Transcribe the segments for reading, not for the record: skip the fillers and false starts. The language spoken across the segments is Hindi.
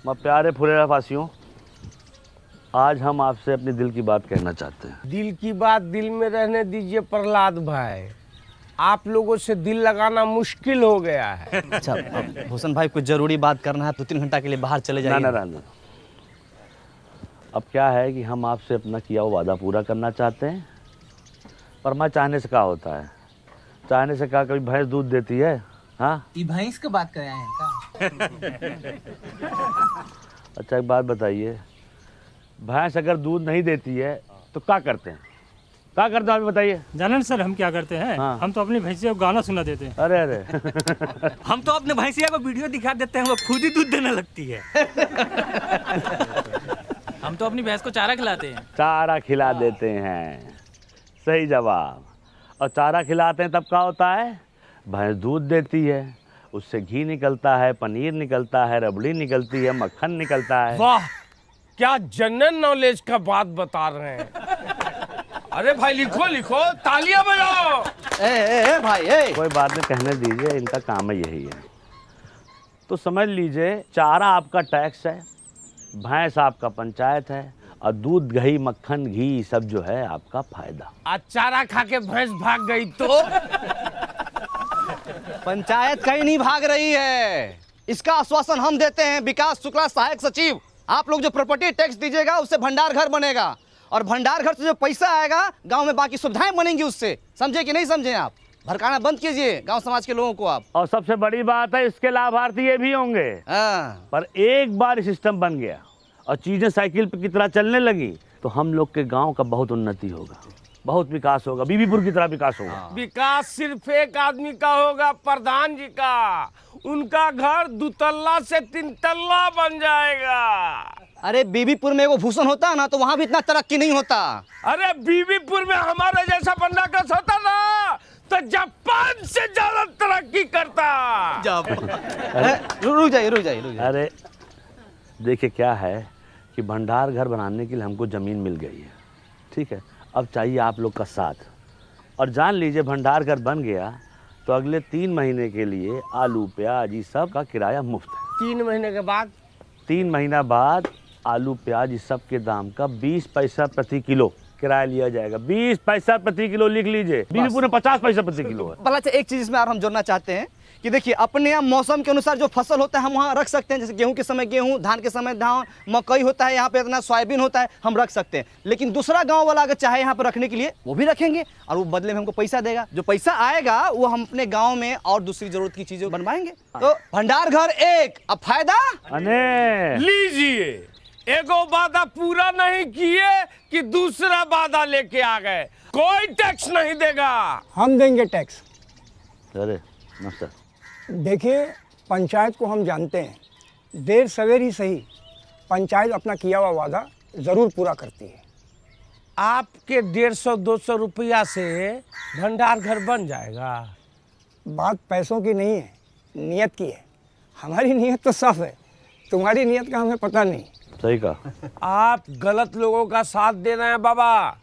मैं प्यारे फुलेरा फासियों, आज हम आपसे अपने दिल की बात कहना चाहते हैं। दिल की बात दिल में रहने दीजिए प्रहलाद भाई, आप लोगों से दिल लगाना मुश्किल हो गया है। अच्छा भूषण भाई, कुछ जरूरी बात करना है, 2-3 घंटा के लिए बाहर चले जाइए। ना। अब क्या है कि हम आपसे अपना किया हुआ वादा पूरा करना चाहते हैं, पर मैं चाहने से क्या होता है, चाहने से क्या कभी भैंस दूध देती है? हाँ, ये भैंस की बात कर रहे हैं का? अच्छा एक बात बताइए, भैंस अगर दूध नहीं देती है तो क्या करते हैं? क्या करते हैं आप बताइए। जानन सर हम क्या करते हैं? हाँ। हम तो अपनी भैंसिया को गाना सुना देते हैं। अरे हम तो अपने भैंसिया को वीडियो दिखा देते हैं, वो खुद ही दूध देने लगती है। हम तो अपनी भैंस को चारा खिलाते हैं। चारा खिला देते हैं, सही जवाब। और चारा खिलाते हैं तब क्या होता है? भैंस दूध देती है, उससे घी निकलता है, पनीर निकलता है, रबड़ी निकलती है, मक्खन निकलता है। वाह, क्या जनरल नॉलेज का बात बता रहे हैं। अरे भाई लिखो लिखो, तालियां बजाओ। ए भाई ए। कोई बात नहीं, कहने दीजिए, इनका काम है यही है। तो समझ लीजिए, चारा आपका टैक्स है, भैंस आपका पंचायत है, और दूध दही मक्खन घी सब जो है आपका फायदा। आज चारा खा के भैंस भाग गई तो? पंचायत कहीं नहीं भाग रही है, इसका आश्वासन हम देते हैं। विकास शुक्ला सहायक सचिव, आप लोग जो प्रॉपर्टी टैक्स दीजिएगा उससे भंडार घर बनेगा, और भंडार घर से जो पैसा आएगा गांव में बाकी सुविधाएं बनेंगी उससे। समझे कि नहीं समझे? आप भड़काना बंद कीजिए गांव समाज के लोगों को आप। और सबसे बड़ी बात है, इसके लाभार्थी ये भी होंगे। हाँ। पर एक बार सिस्टम बन गया और चीजें साइकिल पे की तरह चलने लगी तो हम लोग के गांव का बहुत उन्नति होगा, बहुत विकास होगा, बीबीपुर की तरह विकास होगा। विकास सिर्फ एक आदमी का होगा, प्रधान जी का। उनका घर 2 तल्ला से 3 तल्ला बन जाएगा। अरे बीबीपुर में वो भूषण होता है ना तो वहाँ भी इतना तरक्की नहीं होता। अरे बीबीपुर में हमारे जैसा बंदा कस होता ना तो जापान से ज्यादा तरक्की करता। रुक जाइए। अरे देखिए, क्या है कि भंडार घर बनाने के लिए हमको ज़मीन मिल गई है, ठीक है। अब चाहिए आप लोग का साथ, और जान लीजिए भंडार घर बन गया तो अगले 3 महीने के लिए आलू प्याज ये सब का किराया मुफ्त है। 3 महीने के बाद? 3 महीना बाद आलू प्याज इस सब के दाम का 20 पैसा प्रति किलो किराया लिया जाएगा। 20 पैसा प्रति किलो लिख लीजिए। बीबीपुर में 50 पैसा प्रति किलो है। भला एक चीज इसमें और हम जोड़ना चाहते हैं कि देखिए, अपने यहाँ मौसम के अनुसार जो फसल होता है हम वहाँ रख सकते हैं। जैसे गेहूं के समय गेहूं, धान के समय धान, मकई होता है, यहाँ पे इतना सोयाबीन होता है, हम रख सकते हैं। लेकिन दूसरा गांव वाला अगर चाहे यहाँ पर रखने के लिए वो भी रखेंगे, और वो बदले में हमको पैसा देगा। जो पैसा आएगा वो हम अपने गाँव में और दूसरी जरूरत की चीजें बनवाएंगे। तो भंडार घर एक, अब फायदा लीजिए। एगो वादा पूरा नहीं किए कि दूसरा वादा लेके आ गए। कोई टैक्स नहीं देगा। हम देंगे टैक्स। अरे नमस्कार। देखिए, पंचायत को हम जानते हैं, देर सवेर ही सही पंचायत अपना किया हुआ वादा ज़रूर पूरा करती है। आपके 150-200 रुपया से भंडार घर बन जाएगा। बात पैसों की नहीं है, नियत की है। हमारी नियत तो साफ है, तुम्हारी नियत का हमें पता नहीं। सही कहा। आप गलत लोगों का साथ दे रहे हैं बाबा।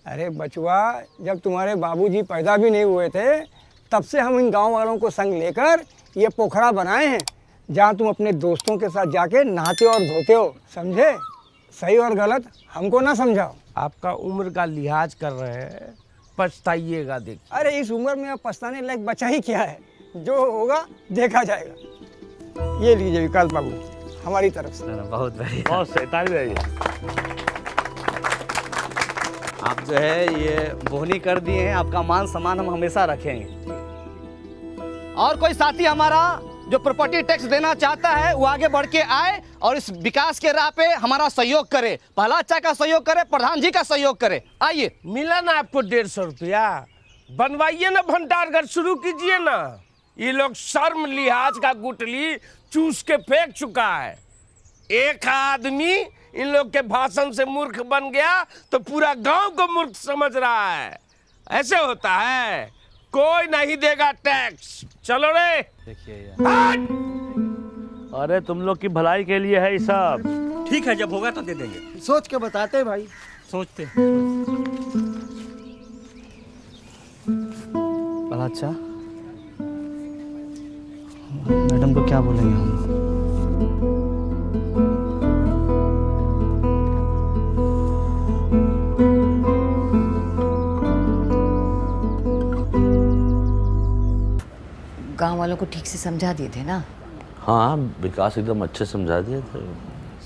अरे बचवा, जब तुम्हारे बाबूजी पैदा भी नहीं हुए थे तब से हम इन गांव वालों को संग लेकर ये पोखरा बनाए हैं, जहां तुम अपने दोस्तों के साथ जाके नहाते और धोते हो। समझे? सही और गलत हमको ना समझाओ। आपका उम्र का लिहाज कर रहे हैं, पछताइएगा। देखिए, अरे इस उम्र में अब पछताने लायक बचा ही क्या है, जो होगा देखा जाएगा। ये लीजिए विकास बाबू, हमारी तरफ से। बहुत बढ़िया। बहुत सही, ताली बजाइए। आप जो है ये बोहनी कर दिए हैं, आपका मान सम्मान हम हमेशा रखेंगे। और कोई साथी हमारा जो प्रॉपर्टी टैक्स देना चाहता है वो आगे बढ़ के आए और इस विकास के राह पे हमारा सहयोग करे। पहला अच्छा का सहयोग करे, प्रधान जी का सहयोग करे। आइए। मिला ना आपको 150 रुपया? बनवाइए ना, भंडार घर शुरू कीजिए ना। ये लोग शर्म लिहाज का गुटली चूस के फेंक चुका है। एक आदमी इन लोग के भाषण से मूर्ख बन गया तो पूरा गांव को मूर्ख समझ रहा है। ऐसे होता है, कोई नहीं देगा टैक्स। चलो रे। देखिए, अरे तुम लोग की भलाई के लिए है ये सब। ठीक है, जब होगा तो दे देंगे। सोच के बताते भाई। सोचते। बड़ा अच्छा। मैडम को क्या बोलेंगे हम? को ठीक से समझा दिए थे ना? हाँ, विकास एकदम अच्छे समझा दिए थे।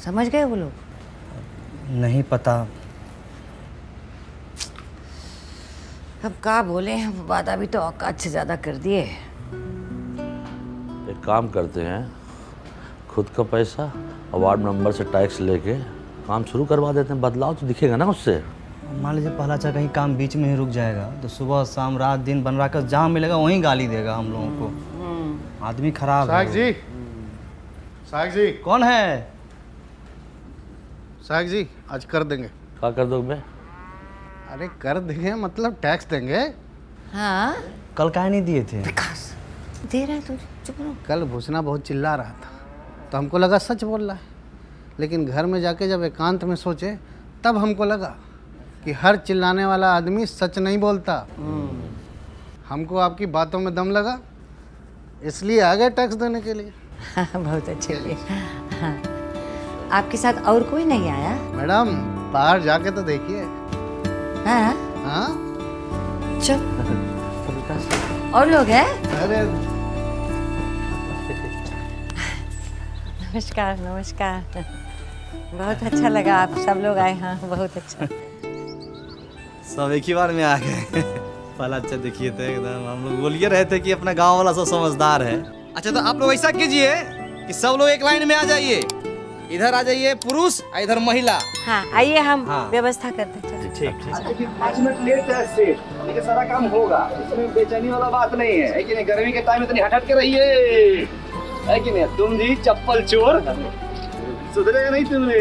समझ गए वो लोग? नहीं पता। अब क्या बोले हैं, वादा भी तो औकात से ज़्यादा कर दिए। एक काम करते हैं, खुद का पैसा और वार्ड मेंबर से टैक्स लेके काम शुरू करवा देते हैं। बदलाव तो दिखेगा ना उससे। मान लीजिए पहला चाहे कहीं काम बीच में ही रुक जाएगा तो सुबह शाम रात दिन बन रहा कर जहाँ मिलेगा वहीं गाली देगा हम लोगों को। आदमी खराब है। साहब जी कौन है? साहब जी आज कर देंगे। क्या कर दोगे बे? अरे कर देंगे मतलब टैक्स देंगे। हाँ, कल काहे नहीं दिए थे? विकास दे रहा है तुझे, चुप रहो। कल भूसना बहुत चिल्ला रहा था तो हमको लगा सच बोल रहा है, लेकिन घर में जाके जब एकांत में सोचे तब हमको लगा कि हर चिल्लाने वाला आदमी सच नहीं बोलता। हमको आपकी बातों में दम लगा, इसलिए आ गए टैक्स देने के लिए। हाँ, बहुत अच्छे हुए। हाँ, आपके साथ और कोई नहीं आया? मैडम बाहर जाके तो देखिए। हाँ, हाँ चल। और लोग हैं? अरे नमस्कार नमस्कार। बहुत अच्छा लगा आप सब लोग आए। हाँ, बहुत अच्छा। सब एक ही बार में आ गए। पहला अच्छा देखिए थे एकदम, हम लोग बोलिए रहे थे कि अपना गांव वाला सब समझदार है। अच्छा तो आप लोग ऐसा कीजिए कि सब लोग एक लाइन में आ जाइए। इधर आ जाइए पुरुष, इधर महिला। हाँ, आइए हम हाँ। व्यवस्था करते हैं। चलो। ठीक। 5 मिनट लेट है सेठ, ये सारा काम होगा, इसमें बेचैनी वाला बात नहीं है कि नहीं? गर्मी के टाइम में इतनी हट के रहिए, है कि नहीं? तुम जी चप्पल चोर, सुधरेगा नहीं तुमने।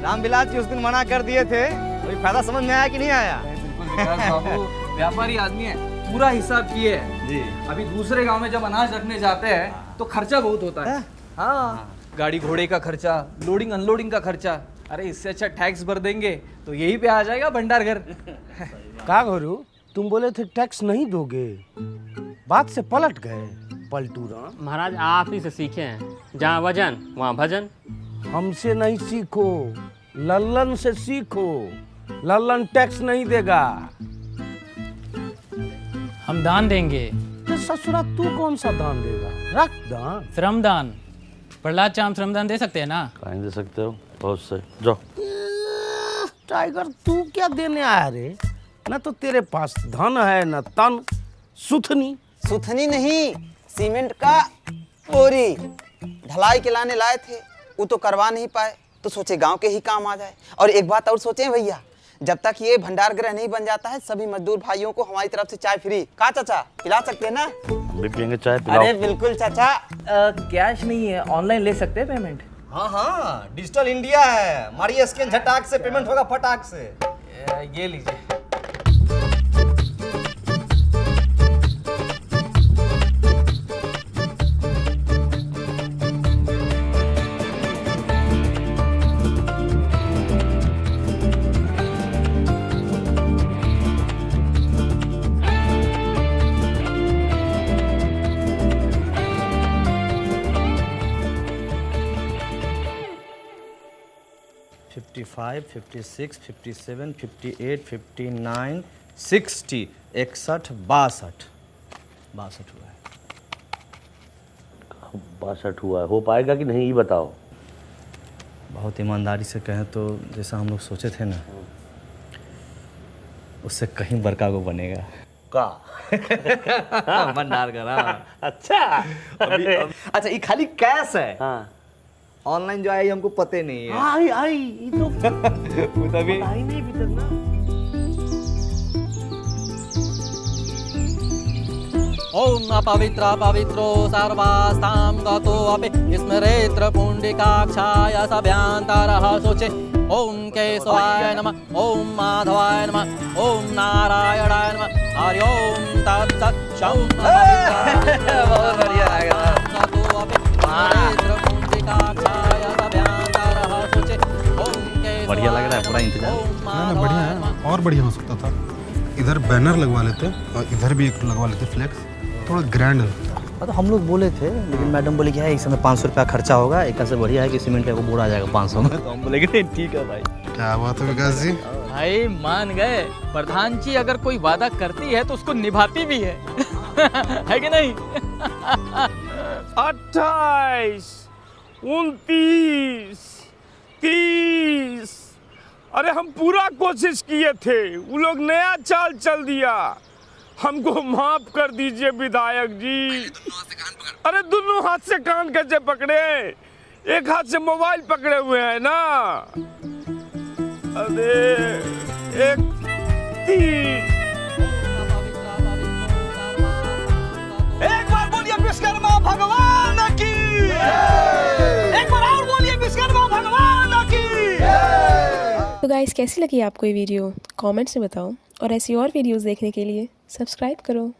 रामविलास जी उस दिन मना कर दिए थे, अभी फायदा समझ में आया कि नहीं आया? बाबू व्यापारी आदमी है, पूरा हिसाब किए है जी। अभी दूसरे गांव में जब अनाज रखने जाते हैं तो खर्चा बहुत होता है। हाँ, गाड़ी घोड़े का खर्चा, लोडिंग अनलोडिंग का खर्चा। अरे इससे अच्छा टैक्स भर देंगे तो यही पे आ जाएगा भंडार घर। का गुरु, तुम बोले थे टैक्स नहीं दोगे, बात से पलट गए। पलटू राम, महाराज आप ही से सीखे हैं, जहाँ वजन वहाँ भजन। हमसे नहीं सीखो, लल्लन से सीखो। लल्लन टैक्स नहीं देगा। हम दान देंगे। तो ससुरा तू कौन सा दान देगा? रख दान। श्रमदान। प्रहलाद चाम श्रमदान दे सकते हैं ना? कहीं दे सकते हो, बहुत से। जाओ। टाइगर तू क्या देने आया रे? न तो तेरे पास धन है न तन। सुथनी सुथनी नहीं, सीमेंट का बोरी ढलाई के लाने लाए थे, वो तो करवा नहीं पाए, तो सोचे गांव के ही काम आ जाए। और एक बात और सोचे भैया, जब तक ये भंडार गृह नहीं बन जाता है सभी मजदूर भाइयों को हमारी तरफ से चाय फ्री। कहा चाचा, पिला सकते हैं ना? हम भी पियेंगे चाय, पिलाओ। अरे बिल्कुल चाचा। कैश नहीं है, ऑनलाइन ले सकते हैं पेमेंट। हाँ, डिजिटल इंडिया है, मारिए स्कैन, झटाक से पेमेंट होगा फटाक से। ये लीजिए। $55, $56, $57, $58, $59, $60, $61, $62 हुआ है। 62 हुआ है, हो पाएगा कि नहीं ये बताओ। बहुत ईमानदारी से कहें तो जैसा हम लोग सोचे थे ना, उससे कहीं बड़का को बनेगा। का भंडार का। अच्छा। अच्छा, ये खाली कैश है, हाँ, ऑनलाइन जो आई हमको पते नहीं है। आई ये तो वो तभी आई नहीं भी तक ना। ओम अपवित्र पवित्रो सर्वास्तां गतो अपि स्मरेत्र पुण्डिकाक्षाय सभ्यांतरः शोचे। ओम केशवाय नमः, ओम माधवाय नमः, ओम नारायणाय नमः, हरि ओम तत्सत्। शं बहुत बढ़िया लगा। गतो अपि स्मरेत्र पुण्डिकाक्षाय सभ्यांतरः शोचे। ओम केशवाय बढ़िया लग रहा है, पूरा इंतजाम। ना बढ़िया है, और बढ़िया हो सकता था। इधर बैनर लगवा लेते और इधर भी एक लगवा लेते फ्लेक्स, थोड़ा ग्रैंड लगता। तो हम लोग बोले थे, लेकिन मैडम बोले कि है इस समय 500 रुपया खर्चा होगा, एक से बढ़िया है कि सीमेंट का बोरा आ जाएगा 500 में। तो हम बोले कि नहीं ठीक है भाई। क्या बात है विकास जी? भाई मान गए, प्रधान जी अगर कोई वादा करती है तो उसको निभाती भी है। है कि नहीं? 28, 29, 30। अरे हम पूरा कोशिश किए थे, वो लोग नया चाल चल दिया। हमको माफ कर दीजिए विधायक जी। अरे दोनों हाथ से कान कैसे पकड़े? एक हाथ से मोबाइल पकड़े हुए हैं ना। अरे एक 30। एक बार बोलिए विश्वकर्मा भगवान की, एक बार और बोलिए विश्वकर्मा भगवान की। तो गाइस कैसी लगी आपको ये वीडियो कमेंट्स में बताओ और ऐसी और वीडियोस देखने के लिए सब्सक्राइब करो।